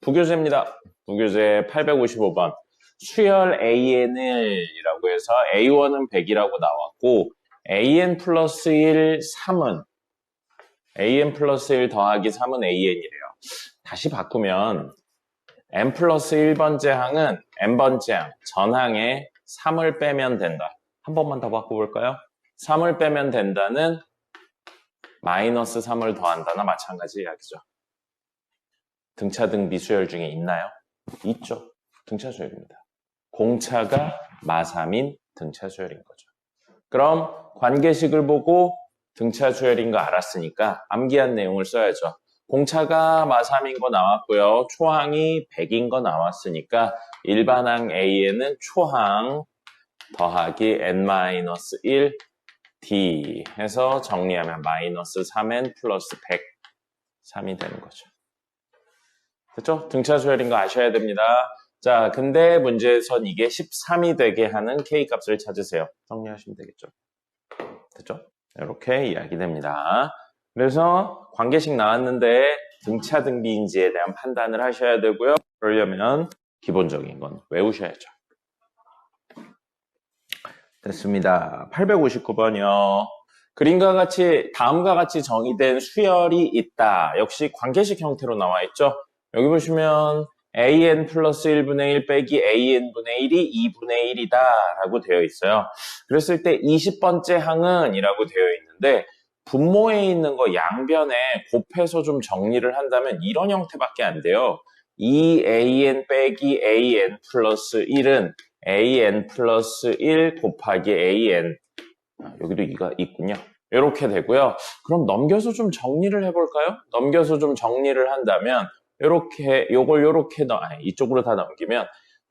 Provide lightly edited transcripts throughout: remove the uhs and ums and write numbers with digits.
부교재입니다. 부교재 855번. 수열 AN이라고 해서 A1은 100이라고 나왔고 AN 플러스 1, 3은 AN 플러스 1 더하기 3은 AN이래요. 다시 바꾸면 N 플러스 1번째 항은 N번째 항, 전항에 3을 빼면 된다. 한 번만 더 바꿔볼까요? 3을 빼면 된다는 마이너스 3을 더한다나 마찬가지 이야기죠. 등차 등비 수열 중에 있나요? 있죠. 등차 수열입니다. 공차가 마3인 등차 수열인 거죠. 그럼 관계식을 보고 등차 수열인 거 알았으니까 암기한 내용을 써야죠. 공차가 마3인 거 나왔고요. 초항이 100인 거 나왔으니까 일반항 A에는 초항 더하기 n-1 d 해서 정리하면 마이너스 3n 플러스 100 3이 되는 거죠. 됐죠? 등차 수열인 거 아셔야 됩니다. 자, 근데 문제에선 이게 13이 되게 하는 K값을 찾으세요. 정리하시면 되겠죠. 됐죠? 이렇게 이야기됩니다. 그래서 관계식 나왔는데 등차 등비인지에 대한 판단을 하셔야 되고요. 그러려면 기본적인 건 외우셔야죠. 됐습니다. 859번이요. 그림과 같이 다음과 같이 정의된 수열이 있다. 역시 관계식 형태로 나와 있죠. 여기 보시면 AN 플러스 1분의 1 빼기 AN분의 1이 2분의 1이다 라고 되어 있어요. 그랬을 때 20번째 항은 이라고 되어 있는데 분모에 있는 거 양변에 곱해서 좀 정리를 한다면 이런 형태밖에 안 돼요. 2AN 빼기 AN 플러스 1은 AN 플러스 1 곱하기 AN 여기도 2가 있군요. 이렇게 되고요. 그럼 넘겨서 좀 정리를 해볼까요? 넘겨서 좀 정리를 한다면 이렇게 요걸 요렇게 이쪽으로 다 넘기면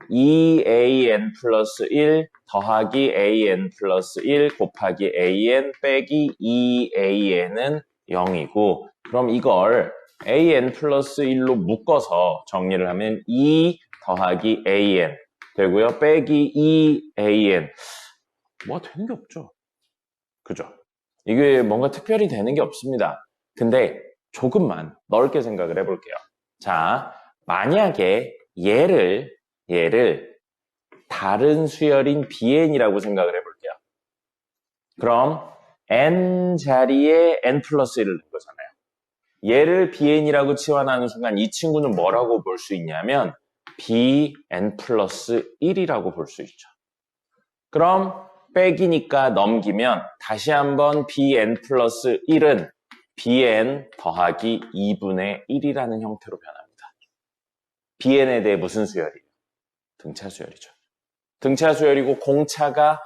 2AN 플러스 1 더하기 AN 플러스 1 곱하기 AN 빼기 2AN은 0이고 그럼 이걸 AN 플러스 1로 묶어서 정리를 하면 2 더하기 AN 되고요. 빼기 2AN 뭐가 되는 게 없죠. 그죠? 이게 뭔가 특별히 되는 게 없습니다. 근데 조금만 넓게 생각을 해볼게요. 자, 만약에 얘를 다른 수열인 BN이라고 생각을 해볼게요. 그럼 N 자리에 N 플러스 1을 넣은 거잖아요. 얘를 BN이라고 치환하는 순간 이 친구는 뭐라고 볼 수 있냐면 BN 플러스 1이라고 볼 수 있죠. 그럼 빼기니까 넘기면 다시 한번 BN 플러스 1은 BN 더하기 2분의 1이라는 형태로 변합니다. BN에 대해 무슨 수열이에요? 등차 수열이죠. 등차 수열이고 공차가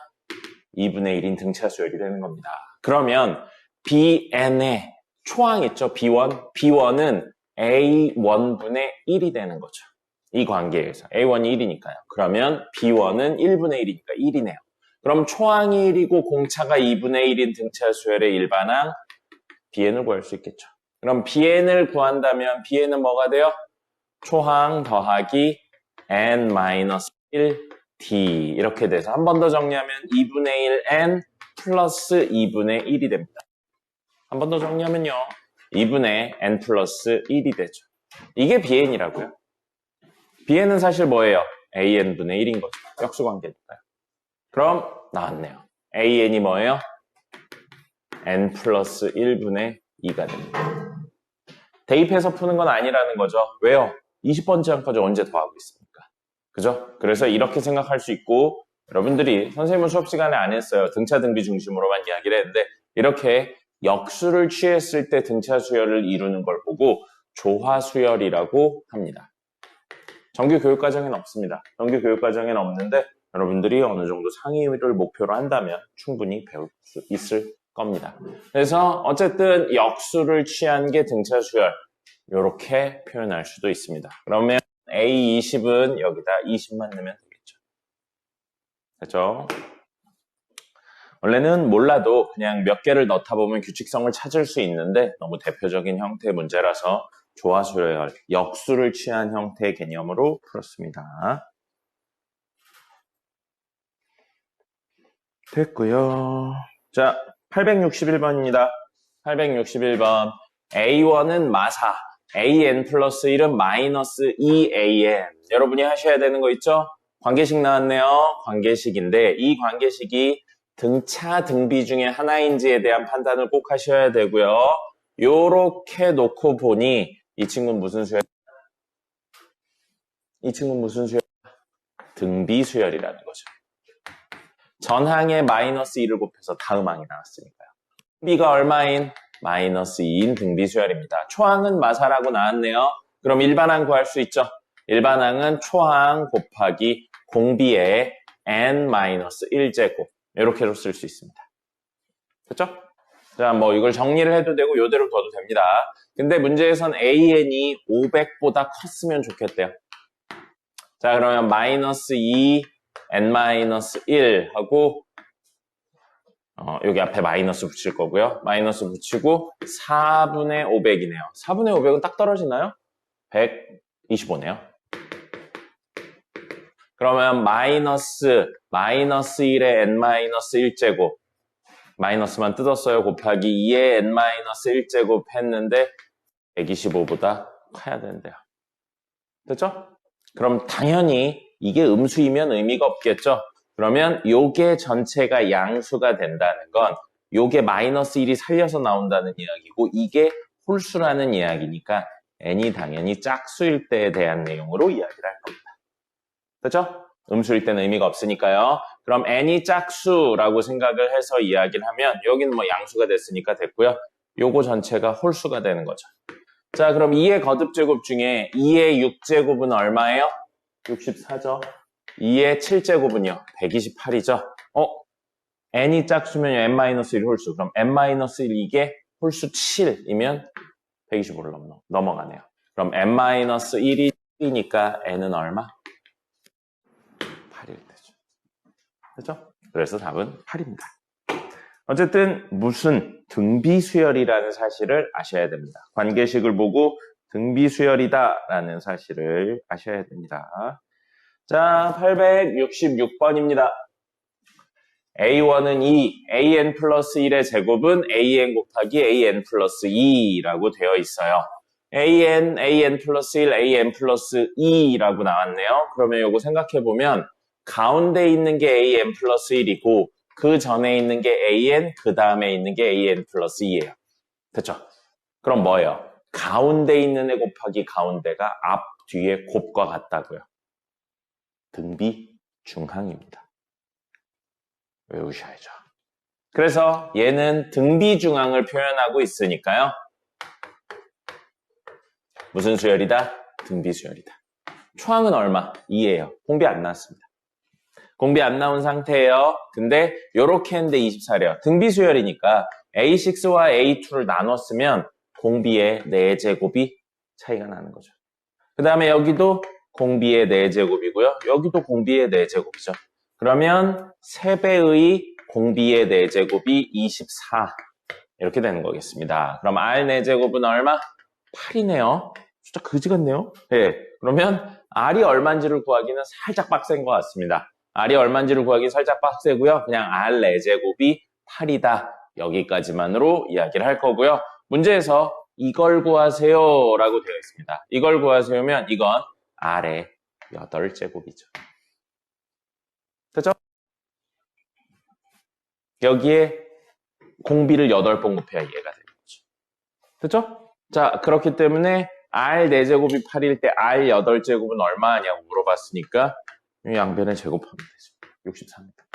2분의 1인 등차 수열이 되는 겁니다. 그러면 BN의 초항 있죠? B1. B1은 A1분의 1이 되는 거죠. 이 관계에서. A1이 1이니까요. 그러면 B1은 1분의 1이니까 1이네요. 그럼 초항이 1이고 공차가 2분의 1인 등차 수열의 일반항 BN을 구할 수 있겠죠. 그럼 BN을 구한다면 BN은 뭐가 돼요? 초항 더하기 N-1 D 이렇게 돼서 한 번 더 정리하면 2분의 1 N 플러스 2분의 1이 됩니다. 한 번 더 정리하면요. 2분의 N 플러스 1이 되죠. 이게 BN이라고요. BN은 사실 뭐예요? AN분의 1인 거죠. 역수관계니까요. 그럼 나왔네요. AN이 뭐예요? N 플러스 1분의 2가 됩니다. 대입해서 푸는 건 아니라는 거죠. 왜요? 20번째 항까지 언제 더하고 있습니까? 그죠? 그래서 이렇게 생각할 수 있고 여러분들이 선생님은 수업 시간에 안 했어요. 등차 등비 중심으로만 이야기를 했는데 이렇게 역수를 취했을 때 등차 수열을 이루는 걸 보고 조화 수열이라고 합니다. 정규 교육 과정에는 없습니다. 정규 교육 과정에는 없는데 여러분들이 어느 정도 상위를 목표로 한다면 충분히 배울 수 있을 겁니다. 그래서 어쨌든 역수를 취한 게 등차 수열 이렇게 표현할 수도 있습니다. 그러면 A20은 여기다 20만 넣으면 되겠죠. 됐죠? 원래는 몰라도 그냥 몇 개를 넣다 보면 규칙성을 찾을 수 있는데 너무 대표적인 형태의 문제라서 조화수열, 역수를 취한 형태의 개념으로 풀었습니다. 됐고요. 자, 861번입니다. 861번. A1은 마사. an 플러스 1은 마이너스 2an. 여러분이 하셔야 되는 거 있죠? 관계식 나왔네요. 관계식인데 이 관계식이 등차 등비 중에 하나인지에 대한 판단을 꼭 하셔야 되고요. 요렇게 놓고 보니 이 친구는 무슨 수열? 이 친구는 무슨 수열? 등비 수열이라는 거죠. 전항에 마이너스 2를 곱해서 다음 항이 나왔으니까요. B가 얼마인? 마이너스 2인 등비 수열입니다. 초항은 마사라고 나왔네요. 그럼 일반항 구할 수 있죠? 일반항은 초항 곱하기 공비의 n-1제곱 이렇게로 쓸 수 있습니다. 그렇죠? 자, 뭐 이걸 정리를 해도 되고 이대로 둬도 됩니다. 근데 문제에선 an이 500보다 컸으면 좋겠대요. 자, 그러면 마이너스 2 n-1 하고 여기 앞에 마이너스 붙일 거고요. 마이너스 붙이고 4분의 500이네요. 4분의 500은 딱 떨어지나요? 125네요. 그러면 마이너스 1의 n-1제곱 마이너스만 뜯었어요. 곱하기 2의 n-1제곱 했는데 125보다 커야 되는데요. 됐죠? 그럼 당연히 이게 음수이면 의미가 없겠죠? 그러면 요게 전체가 양수가 된다는 건 요게 마이너스 1이 살려서 나온다는 이야기고 이게 홀수라는 이야기니까 n이 당연히 짝수일 때에 대한 내용으로 이야기를 할 겁니다. 그렇죠? 음수일 때는 의미가 없으니까요. 그럼 n이 짝수라고 생각을 해서 이야기를 하면 여기는 뭐 양수가 됐으니까 됐고요. 요거 전체가 홀수가 되는 거죠. 자, 그럼 2의 거듭제곱 중에 2의 6제곱은 얼마예요? 64죠. 2의 7제곱은요? 128이죠. n이 짝수면 n-1 홀수. 그럼 n-1 이게 홀수 7이면 125를 넘어가네요. 그럼 n-1이 7이니까 n은 얼마? 8일 되죠. 그렇죠? 그래서 답은 8입니다. 어쨌든 무슨 등비수열이라는 사실을 아셔야 됩니다. 관계식을 보고 등비수열이다라는 사실을 아셔야 됩니다. 자, 866번입니다. A1은 2, AN 플러스 1의 제곱은 AN 곱하기 AN 플러스 2라고 되어 있어요. AN 플러스 1, AN 플러스 2라고 나왔네요. 그러면 이거 생각해보면 가운데 있는 게 AN 플러스 1이고 그 전에 있는 게 AN, 그 다음에 있는 게 AN 플러스 2예요. 됐죠? 그럼 뭐예요? 가운데 있는 애 곱하기 가운데가 앞, 뒤에 곱과 같다고요. 등비 중항입니다. 외우셔야죠. 그래서 얘는 등비 중항을 표현하고 있으니까요. 무슨 수열이다? 등비 수열이다. 초항은 얼마? 2예요. 공비 안 나왔습니다. 공비 안 나온 상태예요. 근데 요렇게 했는데 24래요. 등비 수열이니까 A6와 A2를 나눴으면 공비의 4제곱이 차이가 나는 거죠. 그 다음에 여기도 공비의 4제곱이고요. 여기도 공비의 4제곱이죠. 그러면 3배의 공비의 4제곱이 24 이렇게 되는 거겠습니다. 그럼 R 4제곱은 얼마? 8이네요. 진짜 그지 같네요. 네, 그러면 R이 얼마인지를 구하기는 살짝 빡센 것 같습니다. R이 얼마인지를 구하기 살짝 빡세고요. 그냥 R 4제곱이 8이다. 여기까지만으로 이야기를 할 거고요. 문제에서 이걸 구하세요 라고 되어 있습니다. 이걸 구하세요면 이건 R의 8제곱이죠. 됐죠? 여기에 공비를 8번 곱해야 이해가 되는 거죠. 됐죠? 자, 그렇기 때문에 R 4제곱이 8일 때 R 8제곱은 얼마냐고 물어봤으니까 이 양변에 제곱하면 되죠. 63입니다.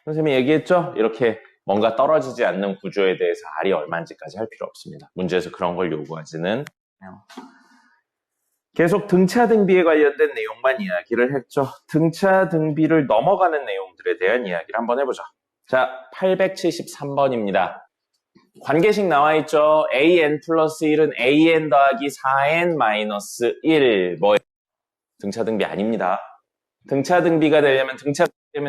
선생님이 얘기했죠? 이렇게 뭔가 떨어지지 않는 구조에 대해서 R이 얼마인지까지 할 필요 없습니다. 문제에서 그런 걸 요구하지는 않아요. 계속 등차 등비에 관련된 내용만 이야기를 했죠. 등차 등비를 넘어가는 내용들에 대한 이야기를 한번 해보죠. 자, 873번입니다. 관계식 나와 있죠. AN 플러스 1은 AN 더하기 4N 마이너스 1. 뭐예요? 등차 등비 아닙니다. 등차 등비가 되려면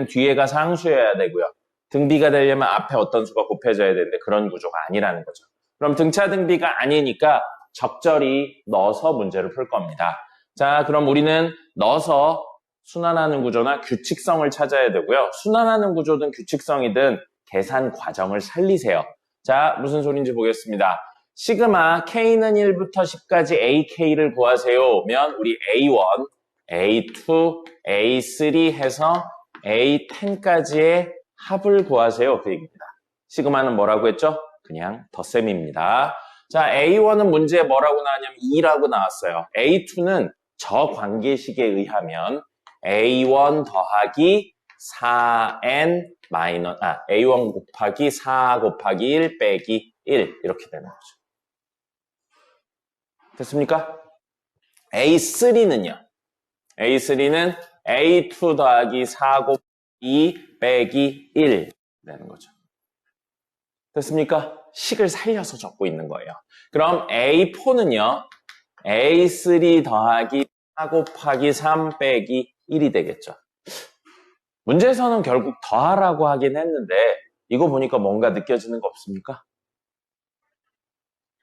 뒤에가 상수여야 되고요. 등비가 되려면 앞에 어떤 수가 곱해져야 되는데 그런 구조가 아니라는 거죠. 그럼 등차 등비가 아니니까 적절히 넣어서 문제를 풀 겁니다. 자, 그럼 우리는 넣어서 순환하는 구조나 규칙성을 찾아야 되고요. 순환하는 구조든 규칙성이든 계산 과정을 살리세요. 자, 무슨 소리인지 보겠습니다. 시그마 K는 1부터 10까지 AK를 구하세요면 우리 A1, A2, A3 해서 A10까지의 합을 구하세요. 그 얘기입니다. 시그마는 뭐라고 했죠? 그냥 덧셈입니다. 자, A1은 문제에 뭐라고 나왔냐면 2라고 나왔어요. A2는 저 관계식에 의하면 A1 더하기 4N A1 곱하기 4 곱하기 1 빼기 1 이렇게 되는 거죠. 됐습니까? A3는요. A3는 A2 더하기 4 곱하기 2 빼기 1 되는 거죠. 됐습니까? 식을 살려서 적고 있는 거예요. 그럼 A4는요. A3 더하기 4 곱하기 3 빼기 1이 되겠죠. 문제에서는 결국 더하라고 하긴 했는데 이거 보니까 뭔가 느껴지는 거 없습니까?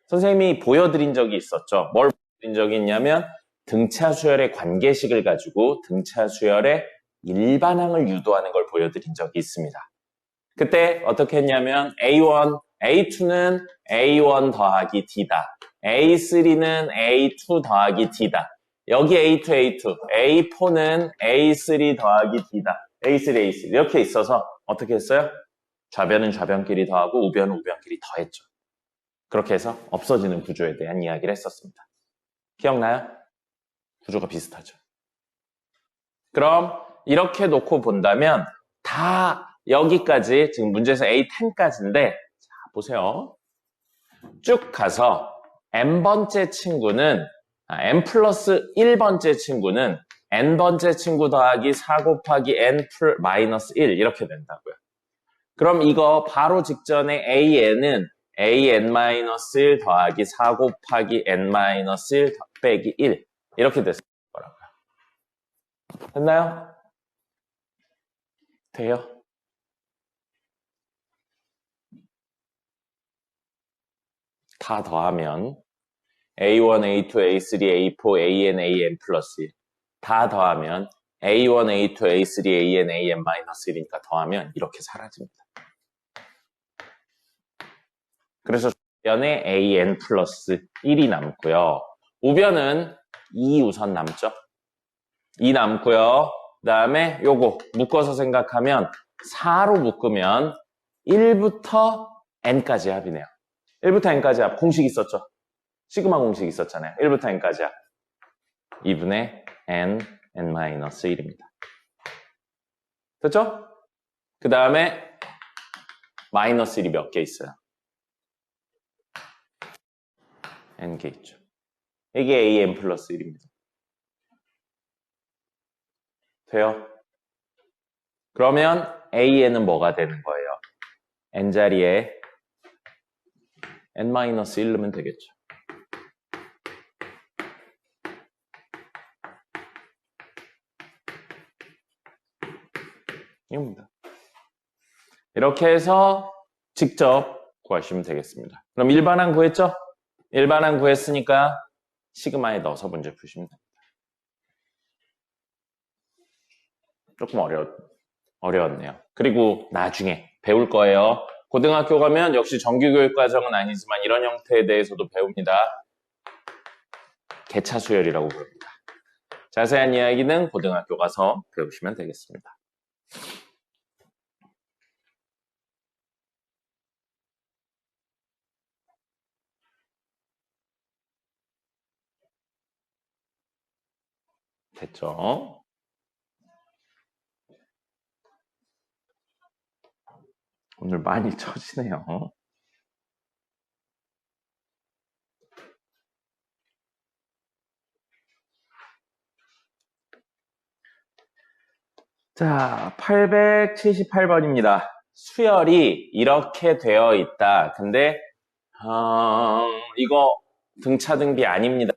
선생님이 보여드린 적이 있었죠. 뭘 보여드린 적이 있냐면 등차 수열의 관계식을 가지고 등차 수열의 일반항을 유도하는 걸 보여드린 적이 있습니다. 그때 어떻게 했냐면 A1, A2는 A1 더하기 D다. A3는 A2 더하기 D다. 여기 A2, A2, A4는 A3 더하기 D다. A3, A3 이렇게 있어서 어떻게 했어요? 좌변은 좌변끼리 더하고 우변은 우변끼리 더했죠. 그렇게 해서 없어지는 구조에 대한 이야기를 했었습니다. 기억나요? 구조가 비슷하죠. 그럼 이렇게 놓고 본다면 다 여기까지 지금 문제에서 A10까지인데 자 보세요. 쭉 가서 n번째 친구는 n 플러스 1번째 친구는 n번째 친구 더하기 4 곱하기 n 마이너스 1 이렇게 된다고요. 그럼 이거 바로 직전에 an은 an-1 더하기 4 곱하기 n-1 빼기 1 이렇게 됐을 거라고요. 됐나요? 돼요? 다 더하면 A1, A2, A3, A4, AN, AN 플러스 1 다 더하면 A1, A2, A3, AN, AN 마이너스 1이니까 더하면 이렇게 사라집니다. 그래서 좌변에 AN 플러스 1이 남고요. 우변은 2 우선 남죠. 2 남고요. 그 다음에 요거 묶어서 생각하면 4로 묶으면 1부터 n까지 합이네요. 1부터 n까지 합 공식 있었죠. 시그마 공식 있었잖아요. 1부터 n까지 합 2분의 n, n-1입니다. 됐죠? 그 다음에 마이너스 1이 몇 개 있어요? n개 있죠. 이게 an 플러스 1입니다. 돼요? 그러면 an은 뭐가 되는 거예요? n자리에 n-1 넣으면 되겠죠. 이겁니다. 이렇게 해서 직접 구하시면 되겠습니다. 그럼 일반항 구했죠? 일반항 구했으니까 시그마에 넣어서 문제 푸시면 됩니다. 조금 어려웠네요. 그리고 나중에 배울 거예요. 고등학교 가면 역시 정규교육 과정은 아니지만 이런 형태에 대해서도 배웁니다. 개차 수열이라고 부릅니다. 자세한 이야기는 고등학교 가서 배우시면 되겠습니다. 됐죠? 오늘 많이 처지네요. 자, 878번입니다. 수열이 이렇게 되어 있다. 근데 이거 등차 등비 아닙니다.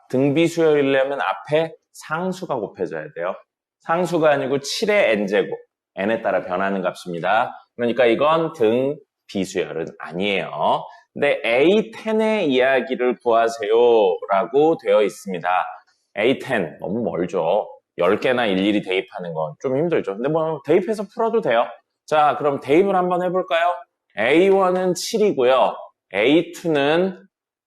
등비 수열이려면 앞에 상수가 곱해져야 돼요. 상수가 아니고 7의 n제곱, n에 따라 변하는 값입니다. 그러니까 이건 등 비수열은 아니에요. 근데 A10의 이야기를 구하세요 라고 되어 있습니다. A10 너무 멀죠. 10개나 일일이 대입하는 건 좀 힘들죠. 근데 뭐 대입해서 풀어도 돼요. 자, 그럼 대입을 한번 해볼까요? A1은 7이고요. A2는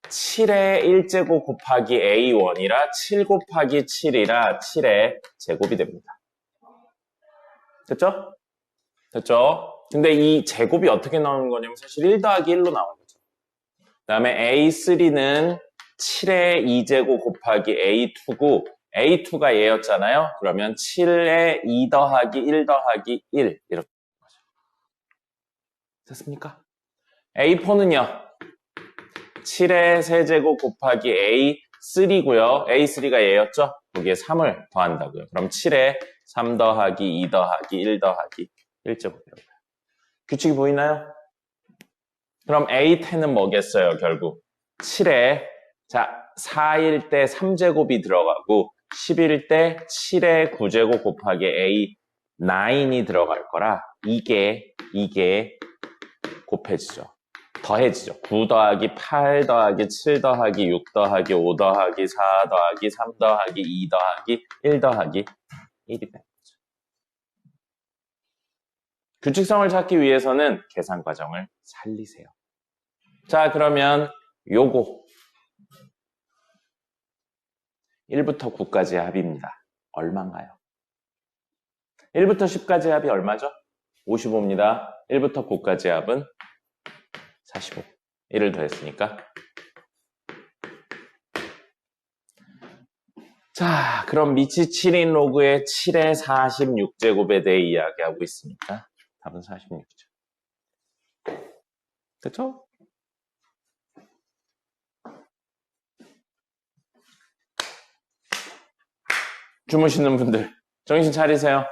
7의 1제곱 곱하기 A1이라 7 곱하기 7이라 7의 제곱이 됩니다. 됐죠? 됐죠? 근데 이 제곱이 어떻게 나오는 거냐면 사실 1 더하기 1로 나오는 거죠. 그 다음에 A3는 7의 2제곱 곱하기 A2고 A2가 얘였잖아요. 그러면 7의 2 더하기 1 더하기 1 이렇게 되는 거죠. 됐습니까? A4는요. 7의 세제곱 곱하기 A3고요. A3가 얘였죠? 거기에 3을 더한다고요. 그럼 7에 3 더하기 2 더하기 1 더하기 1제곱이라고요. 규칙이 보이나요? 그럼 A10은 뭐겠어요, 결국? 7에, 자, 4일 때 3제곱이 들어가고, 10일 때 7의 9제곱 곱하기 A9이 들어갈 거라, 이게 곱해지죠. 더해지죠. 9 더하기 8 더하기 7 더하기 6 더하기 5 더하기 4 더하기 3 더하기 2 더하기 1 더하기 1이 되는 거죠. 규칙성을 찾기 위해서는 계산 과정을 살리세요. 자, 그러면 요거 1부터 9까지의 합입니다. 얼마인가요? 1부터 10까지의 합이 얼마죠? 55입니다. 1부터 9까지의 합은 45. 1을 더했으니까. 자, 그럼 미치 7인 로그의 7의 46제곱에 대해 이야기하고 있으니까 답은 46이죠. 됐죠? 주무시는 분들 정신 차리세요.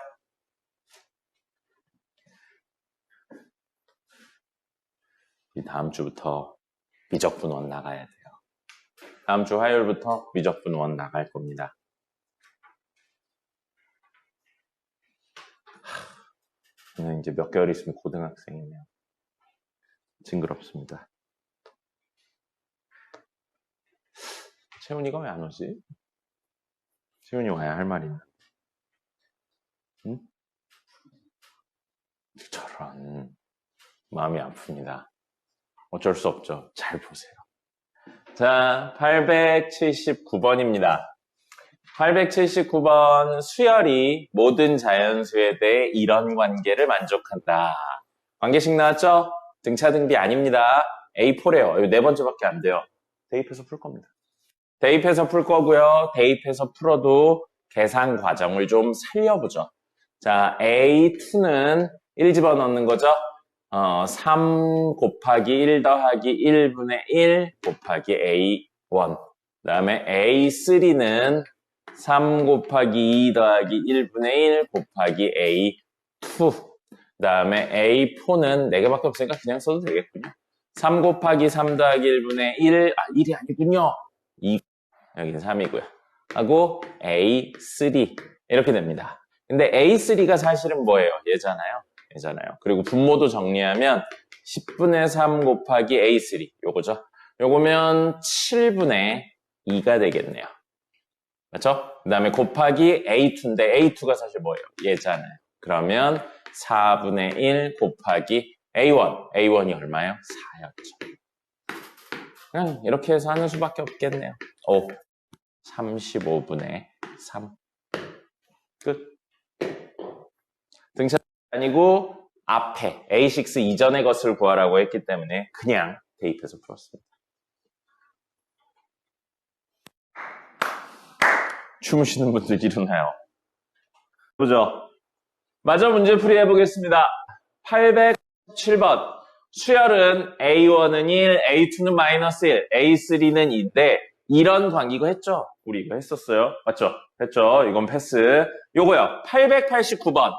이 다음 주부터 미적분원 나가야 돼요. 다음 주 화요일부터 미적분원 나갈 겁니다. 저는 이제 몇 개월 있으면 고등학생이네요. 징그럽습니다. 채훈이가 왜 안 오지? 채훈이 와야 할 말이 있는데. 응? 저런 마음이 아픕니다. 어쩔 수 없죠. 잘 보세요. 자, 879번입니다. 879번 수열이 모든 자연수에 대해 이런 관계를 만족한다. 관계식 나왔죠? 등차등비 아닙니다. A4래요. 이거 네 번째밖에 안 돼요. 대입해서 풀 겁니다. 대입해서 풀 거고요. 대입해서 풀어도 계산 과정을 좀 살려보죠. 자, A2는 1 집어넣는 거죠. 3 곱하기 1 더하기 1분의 1 곱하기 A1. 그 다음에 A3는 3 곱하기 2 더하기 1분의 1 곱하기 A2. 그 다음에 A4는 4개밖에 없으니까 그냥 써도 되겠군요. 3 곱하기 3 더하기 1분의 1, 1이 아니군요. 2, 여기는 3이고요. 하고 A3 이렇게 됩니다. 근데 A3가 사실은 뭐예요? 얘잖아요. 그리고 분모도 정리하면 10분의 3 곱하기 A3 요거죠. 요거면 7분의 2가 되겠네요. 맞죠? 그 다음에 곱하기 A2인데 A2가 사실 뭐예요? 얘잖아요. 그러면 4분의 1 곱하기 A1. A1이 얼마예요? 4였죠. 그냥 이렇게 해서 하는 수밖에 없겠네요. 35분의 3. 끝. 등차 아니고 앞에 A6 이전의 것을 구하라고 했기 때문에 그냥 대입해서 풀었습니다. 주무시는 분들 일어나요. 보죠. 마저 문제풀이 해보겠습니다. 807번. 수열은 A1은 1, A2는 마이너스 1, A3는 2인데 이런 관계가 했죠? 우리 이거 했었어요. 맞죠? 했죠? 이건 패스. 요거요. 889번.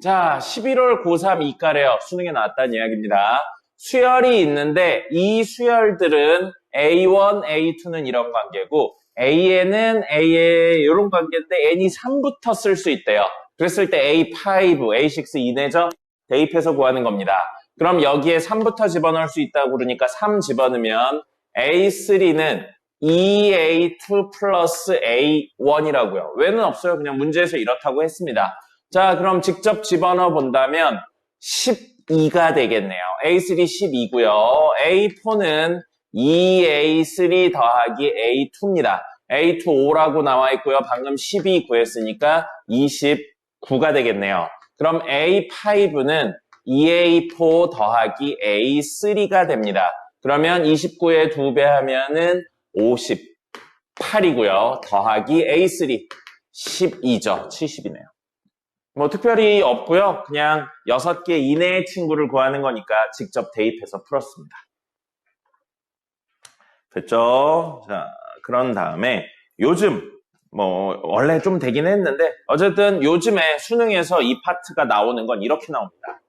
자, 11월 고3 이과래요. 수능에 나왔다는 이야기입니다. 수열이 있는데 이 수열들은 A1, A2는 이런 관계고 AN은 A의 이런 관계인데 N이 3부터 쓸 수 있대요. 그랬을 때 A5, A6 이내죠? 대입해서 구하는 겁니다. 그럼 여기에 3부터 집어넣을 수 있다고 그러니까 3 집어넣으면 A3는 2A2 플러스 A1이라고요. 왜는 없어요. 그냥 문제에서 이렇다고 했습니다. 자, 그럼 직접 집어넣어 본다면 12가 되겠네요. A3 12고요. A4는 2A3 더하기 A2입니다. A2 5라고 나와 있고요. 방금 12 구했으니까 29가 되겠네요. 그럼 A5는 2A4 더하기 A3가 됩니다. 그러면 29에 2배 하면은 58이고요. 더하기 A3 12죠. 70이네요. 뭐 특별히 없고요. 그냥 6개 이내의 친구를 구하는 거니까 직접 대입해서 풀었습니다. 됐죠? 자, 그런 다음에 요즘 뭐 원래 좀 되긴 했는데 어쨌든 요즘에 수능에서 이 파트가 나오는 건 이렇게 나옵니다.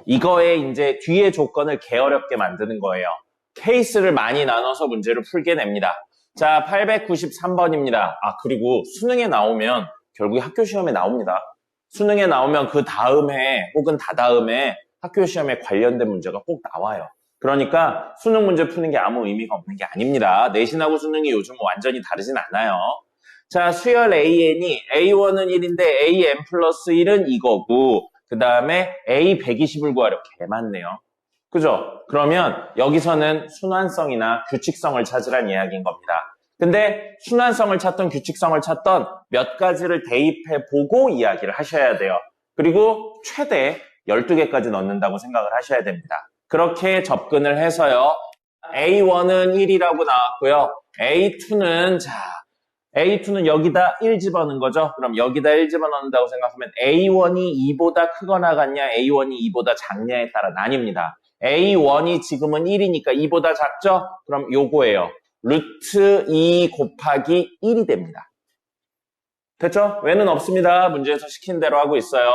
이거에 이제 뒤에 조건을 개어렵게 만드는 거예요. 케이스를 많이 나눠서 문제를 풀게 됩니다. 자, 893번입니다. 아, 그리고 수능에 나오면 결국에 학교 시험에 나옵니다. 수능에 나오면 그 다음에 혹은 다다음에 학교 시험에 관련된 문제가 꼭 나와요. 그러니까 수능 문제 푸는 게 아무 의미가 없는 게 아닙니다. 내신하고 수능이 요즘 완전히 다르진 않아요. 자, 수열 AN이 A1은 1인데 AN 플러스 1은 이거고 그 다음에 A 120을 구하려고 개 많네요. 그죠? 그러면 여기서는 순환성이나 규칙성을 찾으란 이야기인 겁니다. 근데 순환성을 찾던 규칙성을 찾던 몇 가지를 대입해보고 이야기를 하셔야 돼요. 그리고 최대 12개까지 넣는다고 생각을 하셔야 됩니다. 그렇게 접근을 해서요. A1은 1이라고 나왔고요. A2는 여기다 1 집어넣은 거죠. 그럼 여기다 1 집어넣는다고 생각하면 A1이 2보다 크거나 같냐, A1이 2보다 작냐에 따라 나뉩니다. A1이 지금은 1이니까 2보다 작죠? 그럼 요거예요. 루트 2 곱하기 1이 됩니다. 됐죠? 왜는 없습니다. 문제에서 시킨 대로 하고 있어요.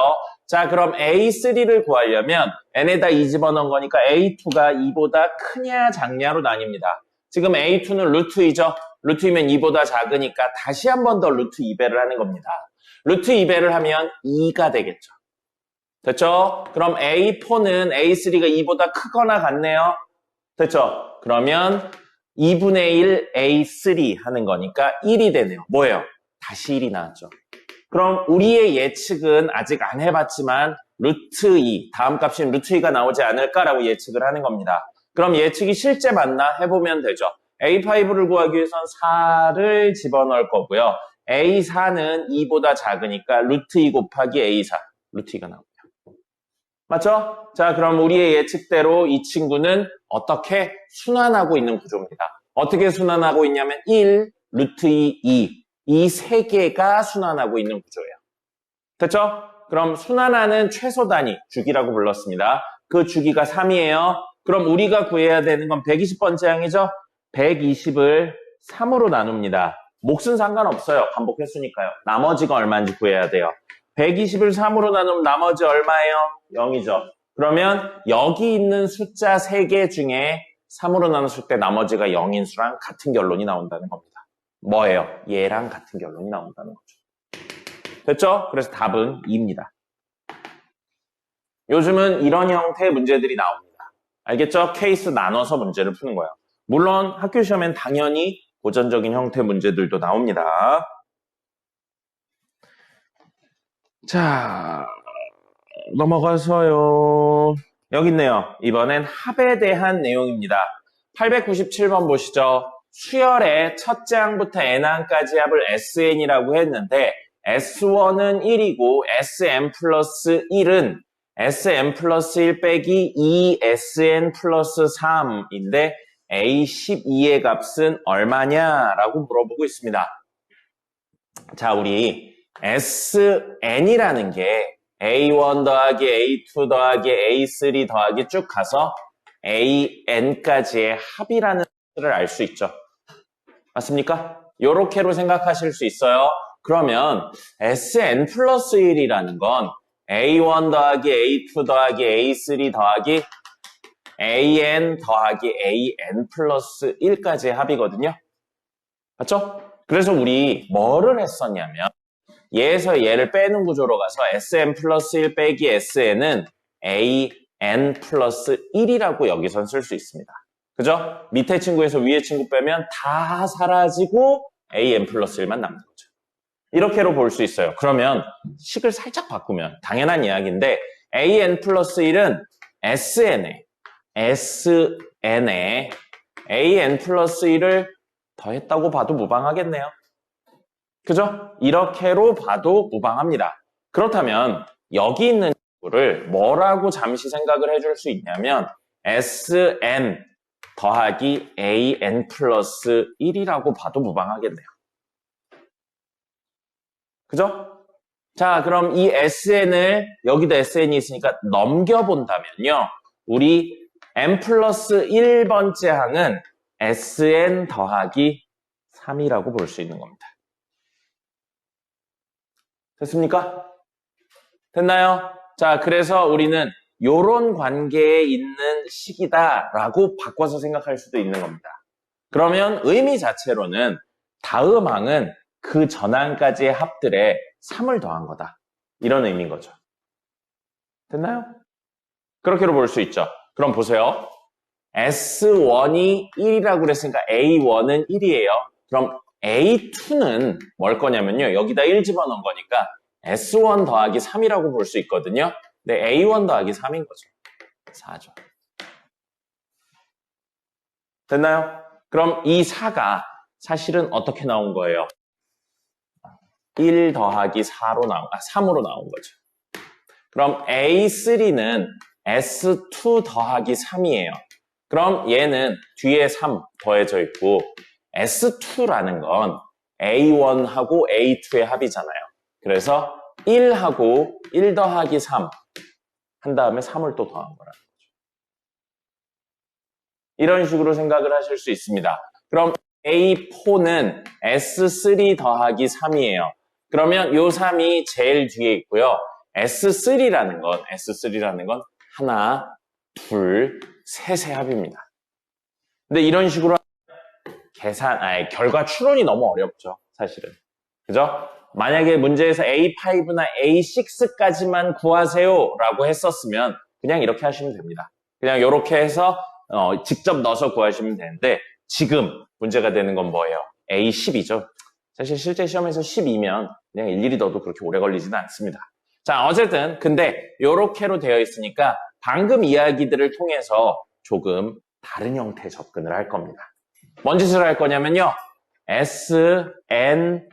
자, 그럼 A3를 구하려면 n에다 2 집어넣은 거니까 A2가 2보다 크냐 작냐로 나뉩니다. 지금 A2는 루트 2죠? 루트 2면 2보다 작으니까 다시 한 번 더 루트 2배를 하는 겁니다. 루트 2배를 하면 2가 되겠죠. 됐죠? 그럼 A4는 A3가 2보다 크거나 같네요. 됐죠? 그러면 2분의 1 A3 하는 거니까 1이 되네요. 뭐예요? 다시 1이 나왔죠. 그럼 우리의 예측은 아직 안 해봤지만 루트 2, 다음 값인 루트 2가 나오지 않을까라고 예측을 하는 겁니다. 그럼 예측이 실제 맞나 해보면 되죠. A5를 구하기 위해선 4를 집어넣을 거고요. A4는 2보다 작으니까 루트 2 곱하기 A4, 루트 2가 나옵니다. 맞죠? 자, 그럼 우리의 예측대로 이 친구는 어떻게 순환하고 있는 구조입니다. 어떻게 순환하고 있냐면 1, 루트 2, 2. 이 세 개가 순환하고 있는 구조예요. 됐죠? 그럼 순환하는 최소 단위, 주기라고 불렀습니다. 그 주기가 3이에요. 그럼 우리가 구해야 되는 건 120번째 항이죠? 120을 3으로 나눕니다. 몫은 상관없어요. 반복 횟수니까요. 나머지가 얼마인지 구해야 돼요. 120을 3으로 나누면 나머지 얼마예요? 0이죠. 그러면 여기 있는 숫자 3개 중에 3으로 나눴을 때 나머지가 0인 수랑 같은 결론이 나온다는 겁니다. 뭐예요? 얘랑 같은 결론이 나온다는 거죠. 됐죠? 그래서 답은 2입니다. 요즘은 이런 형태의 문제들이 나옵니다. 알겠죠? 케이스 나눠서 문제를 푸는 거예요. 물론 학교 시험엔 당연히 고전적인 형태 문제들도 나옵니다. 자, 넘어가서요. 여기 있네요. 이번엔 합에 대한 내용입니다. 897번 보시죠. 수열의 첫째 항부터 n항까지 합을 SN이라고 했는데 S1은 1이고 SM 플러스 1은 SM 플러스 1 빼기 2SN 플러스 3인데 A12의 값은 얼마냐라고 물어보고 있습니다. 자, 우리 SN이라는 게 A1 더하기 A2 더하기 A3 더하기 쭉 가서 AN까지의 합이라는 것을 알 수 있죠. 맞습니까? 요렇게로 생각하실 수 있어요. 그러면 SN 플러스 1이라는 건 A1 더하기 A2 더하기 A3 더하기 AN 더하기 AN 플러스 1까지의 합이거든요. 맞죠? 그래서 우리 뭐를 했었냐면 얘에서 얘를 빼는 구조로 가서 SM 플러스 1 빼기 SN은 AN 플러스 1이라고 여기선 쓸 수 있습니다. 그죠? 밑에 친구에서 위에 친구 빼면 다 사라지고 AN 플러스 1만 남는 거죠. 이렇게로 볼 수 있어요. 그러면 식을 살짝 바꾸면 당연한 이야기인데 AN 플러스 1은 SN에 an 플러스 1을 더했다고 봐도 무방하겠네요. 그죠? 이렇게로 봐도 무방합니다. 그렇다면 여기 있는 친구를 뭐라고 잠시 생각을 해줄 수 있냐면 sn 더하기 an 플러스 1이라고 봐도 무방하겠네요. 그죠? 자, 그럼 이 sn을 여기도 sn이 있으니까 넘겨본다면요. 우리 n 플러스 1번째 항은 sn 더하기 3이라고 볼 수 있는 겁니다. 됐습니까? 됐나요? 자, 그래서 우리는 요런 관계에 있는 식이다라고 바꿔서 생각할 수도 있는 겁니다. 그러면 의미 자체로는 다음 항은 그 전항까지의 합들에 3을 더한 거다. 이런 의미인 거죠. 됐나요? 그렇게로 볼 수 있죠. 그럼 보세요. S1이 1이라고 그랬으니까 A1은 1이에요. 그럼 A2는 뭘 거냐면요. 여기다 1 집어넣은 거니까 S1 더하기 3이라고 볼 수 있거든요. 근데 A1 더하기 3인 거죠. 4죠. 됐나요? 그럼 이 4가 사실은 어떻게 나온 거예요? 1 더하기 3으로 나온 거죠. 그럼 A3는 S2 더하기 3이에요. 그럼 얘는 뒤에 3 더해져 있고 S2라는 건 A1하고 A2의 합이잖아요. 그래서 1하고 1 더하기 3 한 다음에 3을 또 더한 거라는 거죠. 이런 식으로 생각을 하실 수 있습니다. 그럼 A4는 S3 더하기 3이에요. 그러면 요 3이 제일 뒤에 있고요. S3라는 건 하나, 둘, 셋의 합입니다. 근데 이런 식으로 결과 추론이 너무 어렵죠, 사실은. 그죠? 만약에 문제에서 A5나 A6까지만 구하세요 라고 했었으면 그냥 이렇게 하시면 됩니다. 그냥 이렇게 해서 직접 넣어서 구하시면 되는데 지금 문제가 되는 건 뭐예요? A10이죠. 사실 실제 시험에서 10이면 그냥 일일이 넣어도 그렇게 오래 걸리지는 않습니다. 자, 어쨌든 근데 이렇게로 되어 있으니까 방금 이야기들을 통해서 조금 다른 형태의 접근을 할 겁니다. 뭔 짓을 할 거냐면요. SN은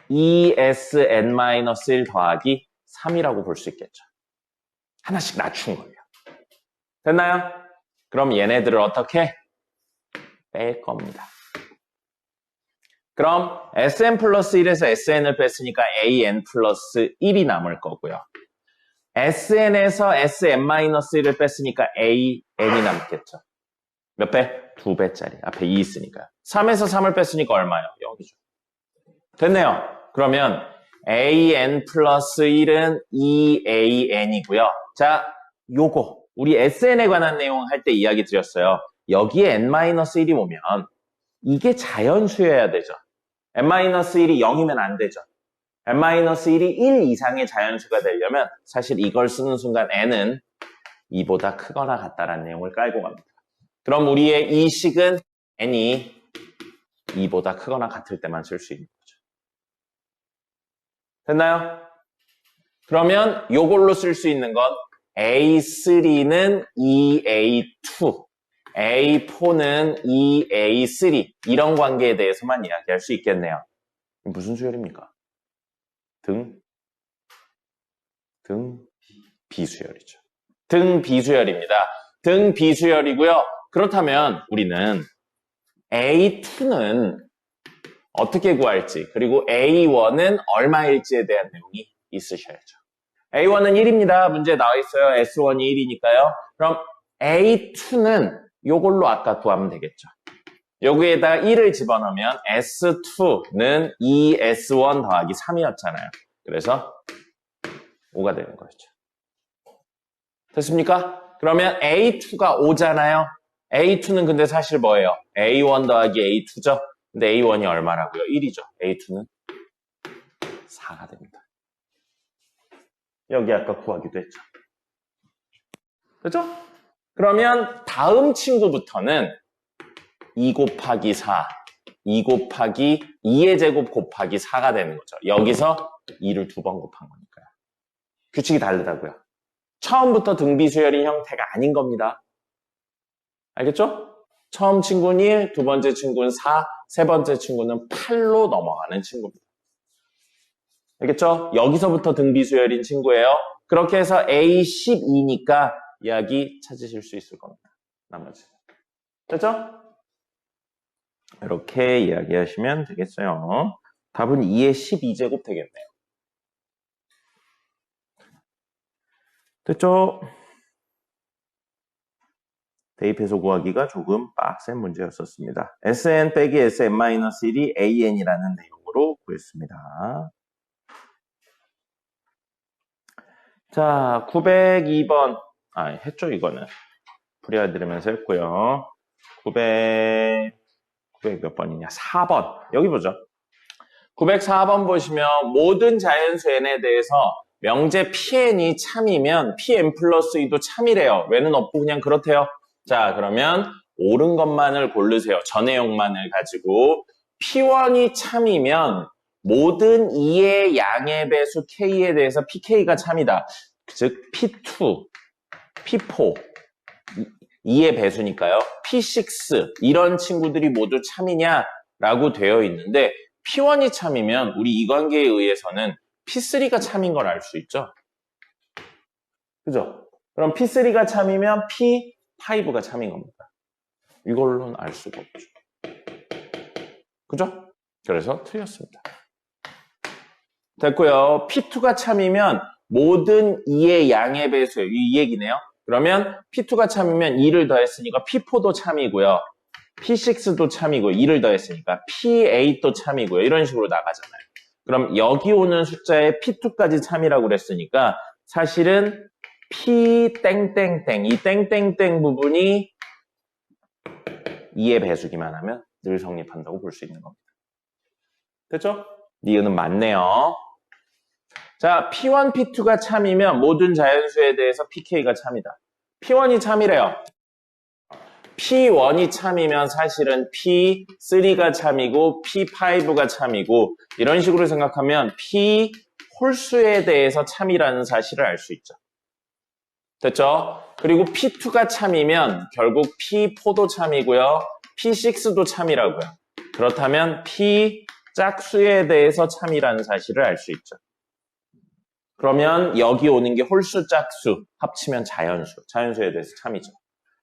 ESN-1 더하기 3이라고 볼 수 있겠죠. 하나씩 낮춘 거예요. 됐나요? 그럼 얘네들을 어떻게? 뺄 겁니다. 그럼 SN 플러스 1에서 SN을 뺐으니까 AN 플러스 1이 남을 거고요. SN에서 SN-1을 뺐으니까 AN이 남겠죠. 몇 배? 2배짜리. 앞에 2 있으니까요. 3에서 3을 뺐으니까 얼마요? 0이죠. 됐네요. 그러면 AN 플러스 1은 EAN이고요. 자, 요거 우리 SN에 관한 내용 할 때 이야기 드렸어요. 여기에 N-1이 오면 이게 자연수여야 되죠. N-1이 0이면 안 되죠. N-1이 1 이상의 자연수가 되려면 사실 이걸 쓰는 순간 N은 2보다 크거나 같다라는 내용을 깔고 갑니다. 그럼 우리의 이 식은 N이 2보다 크거나 같을 때만 쓸 수 있는 거죠. 됐나요? 그러면 이걸로 쓸 수 있는 건 A3는 EA2, A4는 EA3 이런 관계에 대해서만 이야기할 수 있겠네요. 무슨 수열입니까? 등 비수열이죠. 등 비수열입니다. 등 비수열이고요. 그렇다면 우리는 A2는 어떻게 구할지 그리고 A1은 얼마일지에 대한 내용이 있으셔야죠. A1은 1입니다. 문제에 나와 있어요. S1이 1이니까요. 그럼 A2는 요걸로 아까 구하면 되겠죠. 여기에다 1을 집어넣으면 S2는 2S1 더하기 3이었잖아요. 그래서 5가 되는 거였죠. 됐습니까? 그러면 A2가 5잖아요. A2는 근데 사실 뭐예요? A1 더하기 A2죠? 근데 A1이 얼마라고요? 1이죠. A2는 4가 됩니다. 여기 아까 구하기도 했죠. 그죠? 그러면 다음 친구부터는 2 곱하기 4, 2 곱하기 2의 제곱 곱하기 4가 되는 거죠. 여기서 2를 2번 곱한 거니까요. 규칙이 다르다고요. 처음부터 등비수열인 형태가 아닌 겁니다. 알겠죠? 처음 친구는 1, 두 번째 친구는 4, 세 번째 친구는 8로 넘어가는 친구입니다. 알겠죠? 여기서부터 등비수열인 친구예요. 그렇게 해서 A12니까 이야기 찾으실 수 있을 겁니다. 나머지. 됐죠? 이렇게 이야기하시면 되겠어요. 답은 2의 12제곱 되겠네요. 됐죠? 대입해서 구하기가 조금 빡센 문제였었습니다. Sn 빼기 Sn-1이 AN이라는 내용으로 구했습니다. 자, 902번. 했죠, 이거는. 풀이해드리면서 했고요. 900 몇 번이냐? 4번. 여기 보죠. 904번 보시면 모든 자연수 n에 대해서 명제 pn이 참이면 pn 플러스 2도 참이래요. 왜는 없고 그냥 그렇대요. 자, 그러면 옳은 것만을 고르세요. 저 내용만을 가지고 p1이 참이면 모든 2의 양의 배수 k에 대해서 pk가 참이다. 즉 p2, p4 2의 배수니까요. p6 이런 친구들이 모두 참이냐라고 되어 있는데 p1이 참이면 우리 이 관계에 의해서는 p3가 참인 걸 알 수 있죠. 그죠? 그럼 p3가 참이면 p5가 참인 겁니다. 이걸로는 알 수가 없죠. 그죠? 그래서 틀렸습니다. 됐고요. p2가 참이면 모든 2의 양의 배수예요. 이 얘기네요. 그러면 p2가 참이면 2를 더했으니까 p4도 참이고요. p6도 참이고요. 2를 더했으니까 p8도 참이고요. 이런 식으로 나가잖아요. 그럼 여기 오는 숫자에 p2까지 참이라고 그랬으니까 사실은 p 땡땡땡 이 땡땡땡 부분이 2의 배수기만 하면 늘 성립한다고 볼 수 있는 겁니다. 됐죠? 니은은 맞네요. 자, p1, p2가 참이면 모든 자연수에 대해서 pk가 참이다. p1이 참이래요. p1이 참이면 사실은 p3가 참이고 p5가 참이고 이런 식으로 생각하면 p 홀수에 대해서 참이라는 사실을 알 수 있죠. 됐죠? 그리고 p2가 참이면 결국 p4도 참이고요. p6도 참이라고요. 그렇다면 p 짝수에 대해서 참이라는 사실을 알 수 있죠. 그러면 여기 오는 게 홀수 짝수 합치면 자연수에 대해서 참이죠.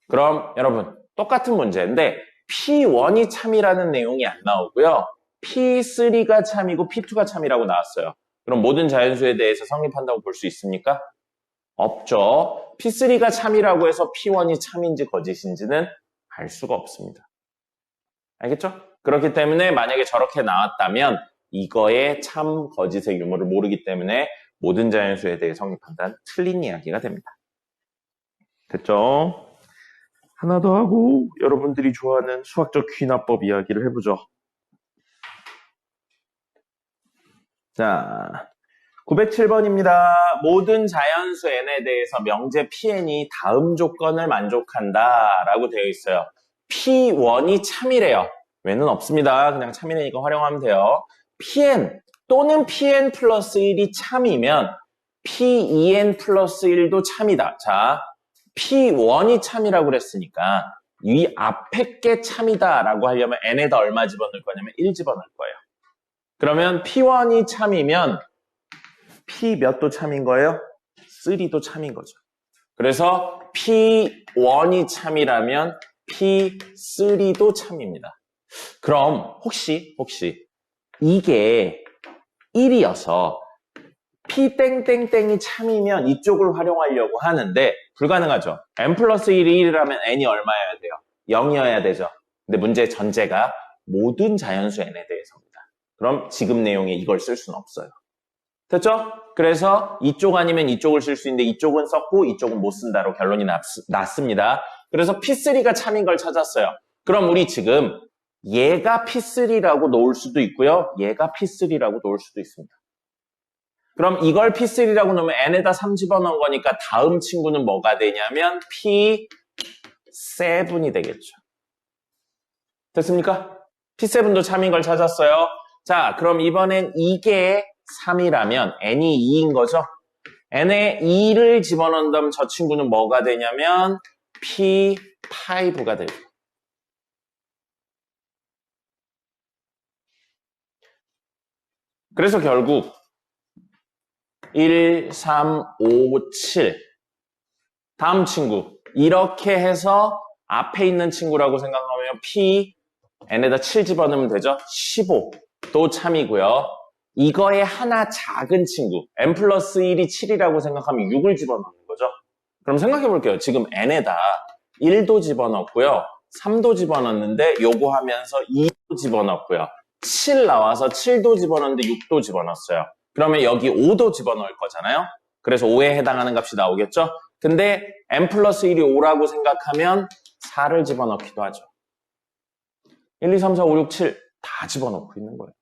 그럼 여러분 똑같은 문제인데 P1이 참이라는 내용이 안 나오고요. P3가 참이고 P2가 참이라고 나왔어요. 그럼 모든 자연수에 대해서 성립한다고 볼 수 있습니까? 없죠. P3가 참이라고 해서 P1이 참인지 거짓인지는 알 수가 없습니다. 알겠죠? 그렇기 때문에 만약에 저렇게 나왔다면 이거의 참 거짓의 유무를 모르기 때문에 모든 자연수에 대해 성립한다는 틀린 이야기가 됩니다. 됐죠? 하나 더 하고 여러분들이 좋아하는 수학적 귀납법 이야기를 해보죠. 자, 907번입니다. 모든 자연수 n에 대해서 명제 pn이 다음 조건을 만족한다 라고 되어 있어요. p1이 참이래요. 왜는 없습니다. 그냥 참이래니까 활용하면 돼요. pn 또는 pn 플러스 1이 참이면 p2n 플러스 1도 참이다. 자, p1이 참이라고 그랬으니까 이 앞에 게 참이다 라고 하려면 n에다 얼마 집어넣을 거냐면 1 집어넣을 거예요. 그러면 p1이 참이면 p 몇도 참인 거예요? 3도 참인 거죠. 그래서 p1이 참이라면 p3도 참입니다. 그럼 혹시 이게 1이어서 p 땡땡땡이 참이면 이쪽을 활용하려고 하는데 불가능하죠. n 플러스 1이 1이라면 n이 얼마여야 돼요? 0이어야 되죠. 근데 문제의 전제가 모든 자연수 n에 대해서입니다. 그럼 지금 내용에 이걸 쓸 수는 없어요. 됐죠? 그래서 이쪽 아니면 이쪽을 쓸 수 있는데 이쪽은 썼고 이쪽은 못 쓴다로 결론이 났습니다. 그래서 p3가 참인 걸 찾았어요. 그럼 우리 지금 얘가 p3라고 놓을 수도 있고요. 얘가 p3라고 놓을 수도 있습니다. 그럼 이걸 p3라고 놓으면 n에다 3 집어넣은 거니까 다음 친구는 뭐가 되냐면 p7이 되겠죠. 됐습니까? p7도 참인 걸 찾았어요. 자, 그럼 이번엔 이게 3이라면 n이 2인 거죠. n에 2를 집어넣는다면 저 친구는 뭐가 되냐면 p5가 되죠. 그래서 결국 1, 3, 5, 7 다음 친구 이렇게 해서 앞에 있는 친구라고 생각하면 P n에다 7 집어넣으면 되죠? 15도 참이고요. 이거에 하나 작은 친구 n 플러스 1이 7이라고 생각하면 6을 집어넣는 거죠. 그럼 생각해 볼게요. 지금 n에다 1도 집어넣고요. 3도 집어넣는데 요거 하면서 2도 집어넣고요. 7 나와서 7도 집어넣는데 6도 집어넣었어요. 그러면 여기 5도 집어넣을 거잖아요. 그래서 5에 해당하는 값이 나오겠죠. 근데 n 플러스 1이 5라고 생각하면 4를 집어넣기도 하죠. 1, 2, 3, 4, 5, 6, 7 다 집어넣고 있는 거예요.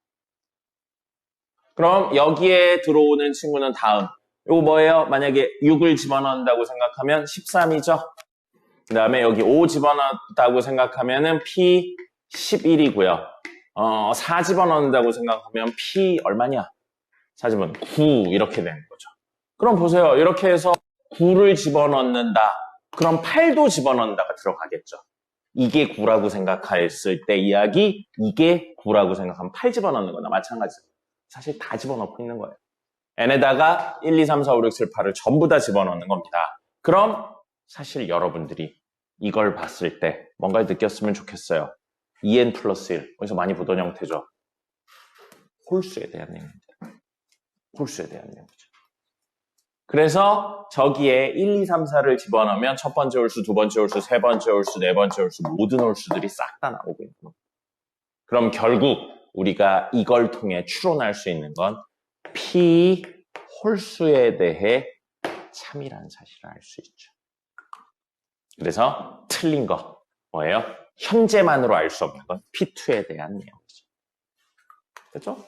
그럼 여기에 들어오는 친구는 다음. 이거 뭐예요? 만약에 6을 집어넣는다고 생각하면 13이죠. 그 다음에 여기 5 집어넣었다고 생각하면은 P 11이고요. 4 집어넣는다고 생각하면 P 얼마냐? 4 집어넣으면 9 이렇게 되는 거죠. 그럼 보세요. 이렇게 해서 9를 집어넣는다. 그럼 8도 집어넣는다가 들어가겠죠. 이게 9라고 생각했을 때 이야기, 이게 9라고 생각하면 8 집어넣는 거나 마찬가지예요. 사실 다 집어넣고 있는 거예요. n에다가 1, 2, 3, 4, 5, 6, 7, 8을 전부 다 집어넣는 겁니다. 그럼 사실 여러분들이 이걸 봤을 때 뭔가를 느꼈으면 좋겠어요. 2n 플러스 1, 어디서 많이 보던 형태죠. 홀수에 대한 내용입니다. 홀수에 대한 내용이죠. 그래서 저기에 1, 2, 3, 4를 집어넣으면 첫 번째 홀수, 두 번째 홀수, 세 번째 홀수, 네 번째 홀수 모든 홀수들이 싹 다 나오고 있는 겁니다. 그럼 결국 우리가 이걸 통해 추론할 수 있는 건 P 홀수에 대해 참이라는 사실을 알 수 있죠. 그래서 틀린 거 뭐예요? 현재만으로 알 수 없는 건 P2에 대한 내용이죠. 됐죠?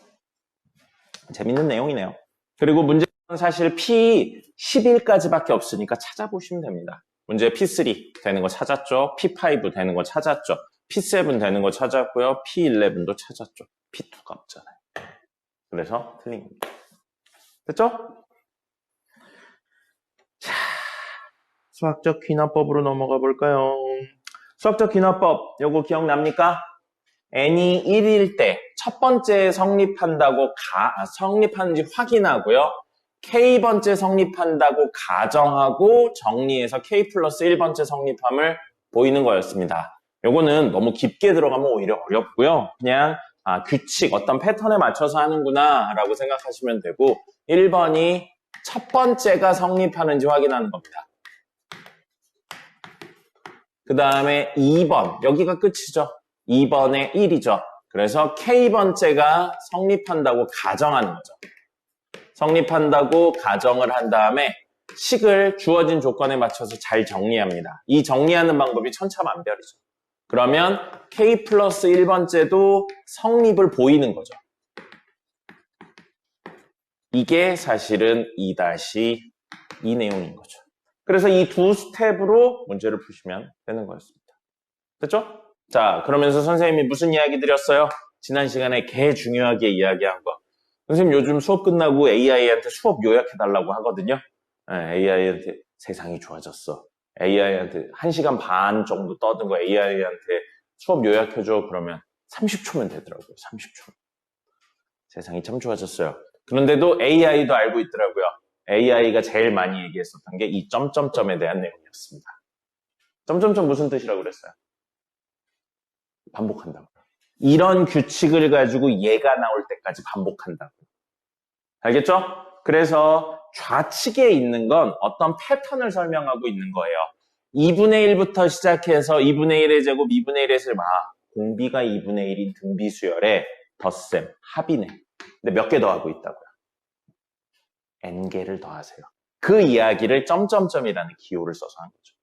재밌는 내용이네요. 그리고 문제는 사실 P11까지밖에 없으니까 찾아보시면 됩니다. 문제 P3 되는 거 찾았죠? P5 되는 거 찾았죠? P7 되는 거 찾았고요. P11도 찾았죠. P2가 없잖아요. 그래서 틀린 겁니다. 됐죠? 자, 수학적 귀납법으로 넘어가 볼까요? 수학적 귀납법, 요거 기억납니까? n이 1일 때 첫 번째 성립한다고 성립하는지 확인하고요. k번째 성립한다고 가정하고 정리해서 k 플러스 1번째 성립함을 보이는 거였습니다. 요거는 너무 깊게 들어가면 오히려 어렵고요. 그냥 규칙, 어떤 패턴에 맞춰서 하는구나 라고 생각하시면 되고 1번이 첫 번째가 성립하는지 확인하는 겁니다. 그 다음에 2번, 여기가 끝이죠. 2번에 1이죠. 그래서 K번째가 성립한다고 가정하는 거죠. 성립한다고 가정을 한 다음에 식을 주어진 조건에 맞춰서 잘 정리합니다. 이 정리하는 방법이 천차만별이죠. 그러면 K 플러스 1번째도 성립을 보이는 거죠. 이게 사실은 2-2 내용인 거죠. 그래서 이 두 스텝으로 문제를 푸시면 되는 거였습니다. 됐죠? 자, 그러면서 선생님이 무슨 이야기 드렸어요? 지난 시간에 개 중요하게 이야기한 거. 선생님 요즘 수업 끝나고 AI한테 수업 요약해달라고 하거든요. AI한테 세상이 좋아졌어. AI한테 1시간 반 정도 떠든 거 AI한테 수업 요약해줘. 그러면 30초면 되더라고요. 30초. 세상이 참 좋아졌어요. 그런데도 AI도 알고 있더라고요. AI가 제일 많이 얘기했었던 게 이 점점점에 대한 내용이었습니다. 점점점 무슨 뜻이라고 그랬어요? 반복한다고. 이런 규칙을 가지고 얘가 나올 때까지 반복한다고. 알겠죠? 그래서 좌측에 있는 건 어떤 패턴을 설명하고 있는 거예요. 2분의 1부터 시작해서 2분의 1의 제곱, 2분의 1의 제곱, 공비가 2분의 1인 등비수열의 덧셈, 합이네. 근데 몇 개 더하고 있다고요? n개를 더하세요. 그 이야기를 점점점이라는 기호를 써서 한 거죠.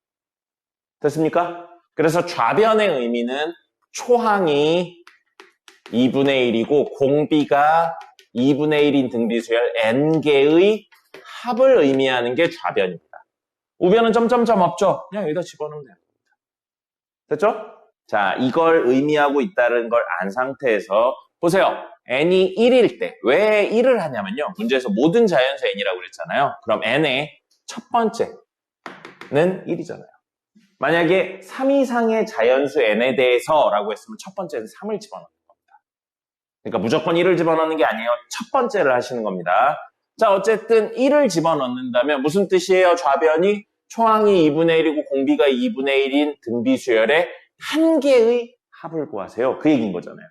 됐습니까? 그래서 좌변의 의미는 초항이 2분의 1이고 공비가 2분의 1인 등비수열 n개의 합을 의미하는 게 좌변입니다. 우변은 점점점 없죠? 그냥 여기다 집어넣으면 됩니다. 됐죠? 자, 이걸 의미하고 있다는 걸 안 상태에서 보세요. n이 1일 때 왜 1을 하냐면요. 문제에서 모든 자연수 n이라고 그랬잖아요. 그럼 n의 첫 번째는 1이잖아요. 만약에 3 이상의 자연수 n에 대해서 라고 했으면 첫 번째는 3을 집어넣는 겁니다. 그러니까 무조건 1을 집어넣는 게 아니에요. 첫 번째를 하시는 겁니다. 자, 어쨌든 1을 집어넣는다면 무슨 뜻이에요? 좌변이 초항이 2분의 1이고 공비가 2분의 1인 등비수열의 한 개의 합을 구하세요. 그 얘기인 거잖아요.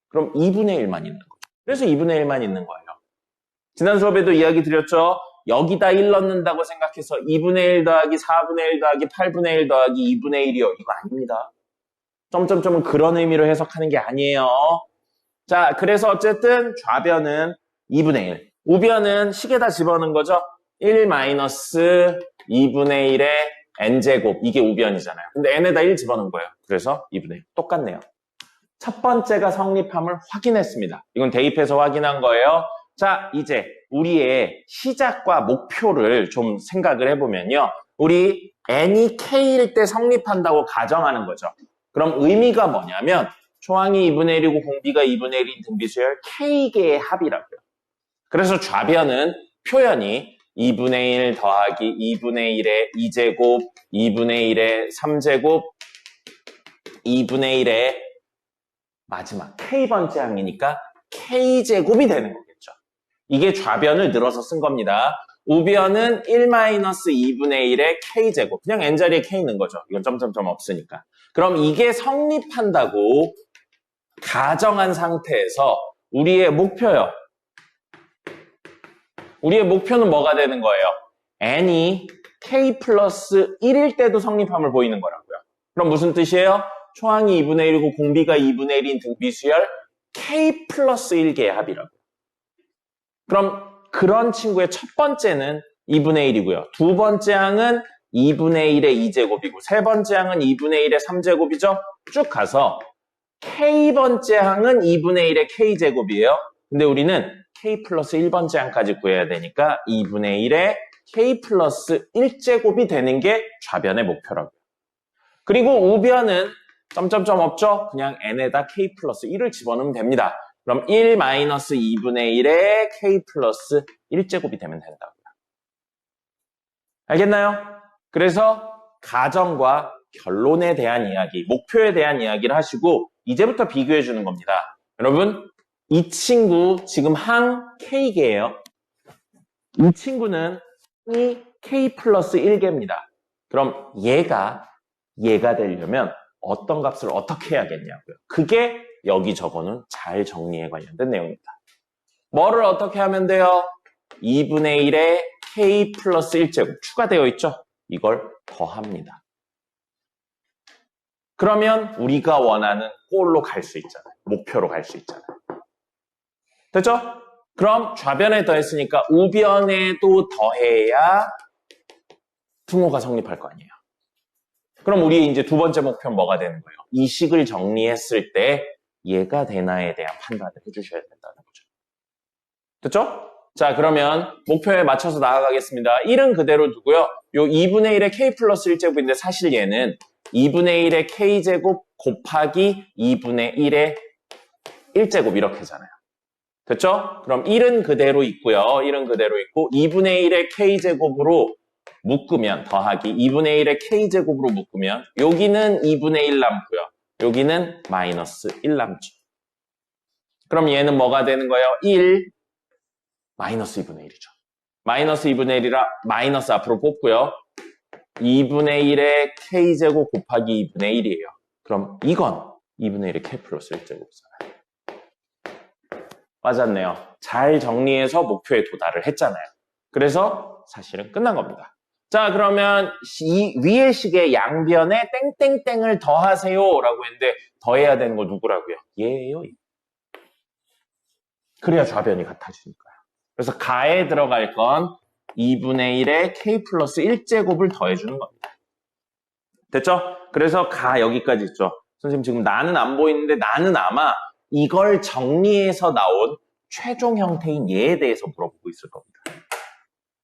그럼 2분의 1만 있는 거죠. 그래서 2분의 1만 있는 거예요. 지난 수업에도 이야기 드렸죠. 여기다 1 넣는다고 생각해서 2분의 1 더하기 4분의 1 더하기 8분의 1 더하기 2분의 1이요. 이거 아닙니다. 점점점은 그런 의미로 해석하는 게 아니에요. 자, 그래서 어쨌든 좌변은 2분의 1. 우변은 식에다 집어넣은 거죠. 1 마이너스 2분의 1의 n제곱. 이게 우변이잖아요. 근데 n에다 1 집어넣은 거예요. 그래서 2분의 1. 똑같네요. 첫 번째가 성립함을 확인했습니다. 이건 대입해서 확인한 거예요. 자, 이제 우리의 시작과 목표를 좀 생각을 해보면요. 우리 n이 k일 때 성립한다고 가정하는 거죠. 그럼 의미가 뭐냐면 초항이 2분의 1이고 공비가 2분의 1인 등비수열 k개의 합이라고요. 그래서 좌변은 표현이 2분의 1 더하기 2분의 1의 2제곱, 2분의 1의 3제곱, 2분의 1의 마지막 k번째 항이니까 k제곱이 되는 거겠죠. 이게 좌변을 늘어서 쓴 겁니다. 우변은 1-2분의 1의 k제곱. 그냥 n자리에 k 있는 거죠. 이건 점점점 없으니까. 그럼 이게 성립한다고 가정한 상태에서 우리의 목표요. 우리의 목표는 뭐가 되는 거예요? n이 k 플러스 1일 때도 성립함을 보이는 거라고요. 그럼 무슨 뜻이에요? 초항이 2분의 1이고 공비가 2분의 1인 등비수열 k 플러스 1개의 합이라고요. 그럼 그런 친구의 첫 번째는 2분의 1이고요. 두 번째 항은 2분의 1의 2제곱이고 세 번째 항은 2분의 1의 3제곱이죠. 쭉 가서 k번째 항은 2분의 1의 k제곱이에요. 근데 우리는 k 플러스 1번째 항까지 구해야 되니까 2분의 1의 k 플러스 1제곱이 되는 게 좌변의 목표라고요. 그리고 우변은 점점점 없죠? 그냥 n에다 k 플러스 1을 집어넣으면 됩니다. 그럼 1-2분의 1의 k 플러스 1제곱이 되면 된다고요. 알겠나요? 그래서 가정과 결론에 대한 이야기, 목표에 대한 이야기를 하시고 이제부터 비교해 주는 겁니다. 여러분, 이 친구 지금 항 k개예요. 이 친구는 이 k 플러스 1개입니다. 그럼 얘가 되려면 어떤 값을 어떻게 해야겠냐고요. 그게 여기 적어놓은 잘 정리에 관련된 내용입니다. 뭐를 어떻게 하면 돼요? 2분의 1의 k 플러스 1제곱 추가되어 있죠? 이걸 더합니다. 그러면 우리가 원하는 골로 갈 수 있잖아요. 목표로 갈 수 있잖아요. 됐죠? 그럼 좌변에 더했으니까 우변에도 더해야 등호가 성립할 거 아니에요. 그럼 우리 이제 두 번째 목표는 뭐가 되는 거예요? 이 식을 정리했을 때 얘가 되나에 대한 판단을 해주셔야 된다는 거죠. 됐죠? 자, 그러면 목표에 맞춰서 나아가겠습니다. 1은 그대로 두고요. 요 2분의 1의 k 플러스 1제곱인데 사실 얘는 2분의 1의 k제곱 곱하기 2분의 1의 1제곱 이렇게 하잖아요. 됐죠? 그럼 1은 그대로 있고요. 1은 그대로 있고 2분의 1의 k제곱으로 묶으면 더하기 2분의 1의 k제곱으로 묶으면 여기는 2분의 1 남고요. 여기는 마이너스 1 남죠. 그럼 얘는 뭐가 되는 거예요? 1 마이너스 2분의 1이죠. 마이너스 2분의 1이라 마이너스 앞으로 뽑고요. 2분의 1의 k제곱 곱하기 2분의 1이에요. 그럼 이건 2분의 1의 k 플러스 1제곱이잖아요. 맞았네요. 잘 정리해서 목표에 도달을 했잖아요. 그래서 사실은 끝난 겁니다. 자, 그러면 이 위의 식의 양변에 땡땡땡을 더하세요 라고 했는데 더해야 되는 거 누구라고요? 얘예요. 그래야 좌변이 같아지니까요. 그래서 가에 들어갈 건 2분의 1의 k 플러스 1제곱을 더해주는 겁니다. 됐죠? 그래서 가 여기까지 있죠. 선생님 지금 나는 안 보이는데 나는 아마 이걸 정리해서 나온 최종 형태인 얘에 대해서 물어보고 있을 겁니다.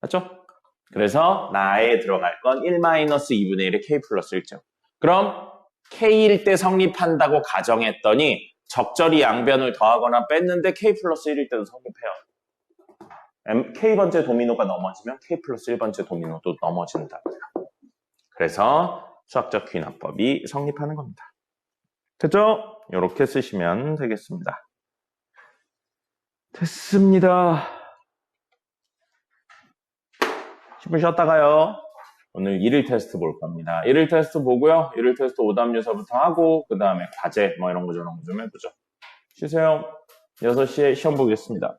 맞죠? 그래서 나에 들어갈 건 1-2분의 1의 k 플러스 1제곱. 그럼 k일 때 성립한다고 가정했더니 적절히 양변을 더하거나 뺐는데 k 플러스 1일 때도 성립해요. k번째 도미노가 넘어지면 k 플러스 1번째 도미노도 넘어진다고요. 그래서 수학적 귀납법이 성립하는 겁니다. 됐죠? 이렇게 쓰시면 되겠습니다. 됐습니다. 10분 쉬었다 가요. 오늘 일일 테스트 볼 겁니다. 일일 테스트 보고요. 일일 테스트 오답 유사부터 하고 그 다음에 과제 뭐 이런 거 저런 거 좀 해보죠. 쉬세요. 6시에 시험 보겠습니다.